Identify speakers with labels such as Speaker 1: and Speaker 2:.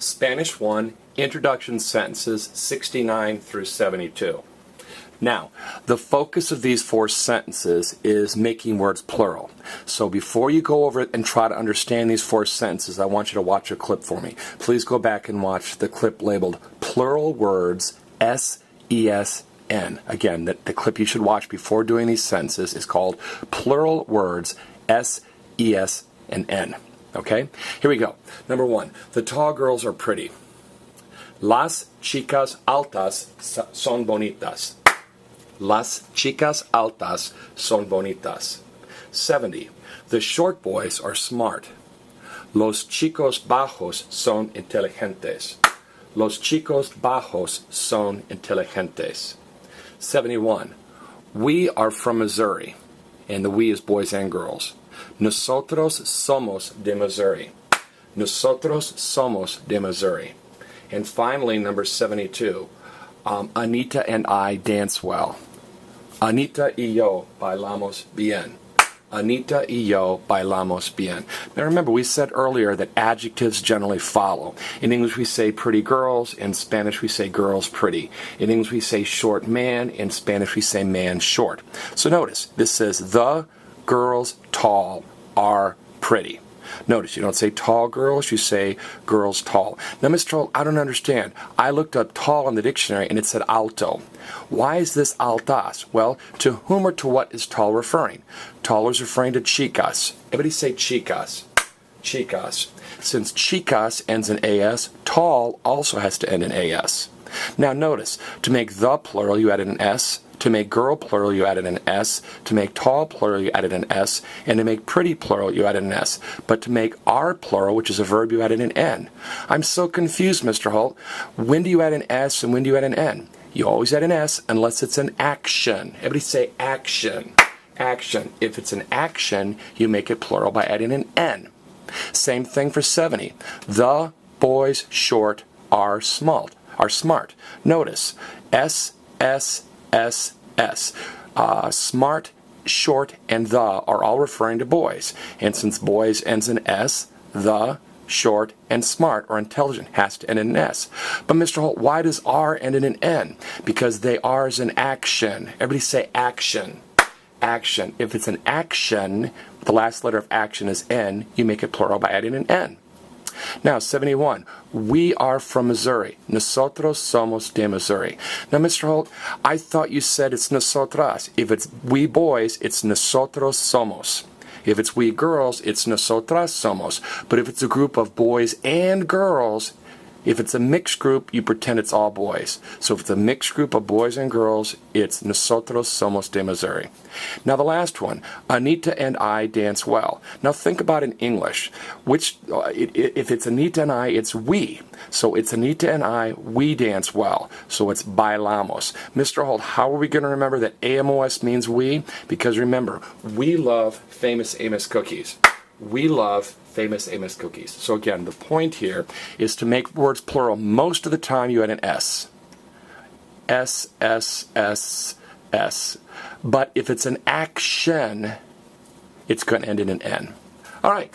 Speaker 1: Spanish 1, Introduction Sentences 69 through 72. Now, the focus of these 4 sentences is making words plural. So before you go over it and try to understand these 4 sentences, I want you to watch a clip for me. Please go back and watch the clip labeled Plural Words S-E-S-N. Again, the clip you should watch before doing these sentences is called Plural Words S-E-S-N. Okay? Here we go. Number 1. The tall girls are pretty. Las chicas altas son bonitas. Las chicas altas son bonitas. 70. The short boys are smart. Los chicos bajos son inteligentes. Los chicos bajos son inteligentes. 71. We are from Missouri. And the we is boys and girls. Nosotros somos de Missouri. Nosotros somos de Missouri. And finally, number 72. Anita and I dance well. Anita y yo bailamos bien. Anita y yo bailamos bien. Now remember, we said earlier that adjectives generally follow. In English we say pretty girls. In Spanish we say girls pretty. In English we say short man. In Spanish we say man short. So notice, this says the girls tall are pretty. Notice, you don't say tall girls, you say girls tall. Now, Mr. Holt, I don't understand. I looked up tall in the dictionary and it said alto. Why is this altas? Well, to whom or to what is tall referring? Tall is referring to chicas. Everybody say chicas. Chicas. Since chicas ends in as, tall also has to end in as. Now notice, to make the plural you added an s. To make girl plural, you added an S. To make tall plural, you added an S. And to make pretty plural, you added an S. But to make are plural, which is a verb, you added an N. I'm so confused, Mr. Holt. When do you add an S and when do you add an N? You always add an S unless it's an action. Everybody say action. Action. If it's an action, you make it plural by adding an N. Same thing for 70. The boys short are smart. Notice, S, S, S, S. Smart, short, and the are all referring to boys. And since boys ends in S, the, short, and smart, or intelligent, has to end in an S. But Mr. Holt, why does R end in an N? Because they are is an action. Everybody say action. Action. If it's an action, the last letter of action is N, you make it plural by adding an N. Now, 71. We are from Missouri. Nosotros somos de Missouri. Now, Mr. Holt, I thought you said it's nosotras. If it's we boys, it's nosotros somos. If it's we girls, it's nosotras somos. But if it's a group of boys and girls, if it's a mixed group, you pretend it's all boys. So if it's a mixed group of boys and girls, it's nosotros somos de Missouri. Now the last one, Anita and I dance well. Now think about in English, if it's Anita and I, it's we. So it's Anita and I, we dance well. So it's bailamos. Mr. Holt, how are we going to remember that AMOS means we? Because remember, we love Famous Amos cookies. We love Famous Amos cookies. So again, the point here is to make words plural. Most of the time you add an S. S, S, S, S. But if it's an action, it's going to end in an N. All right.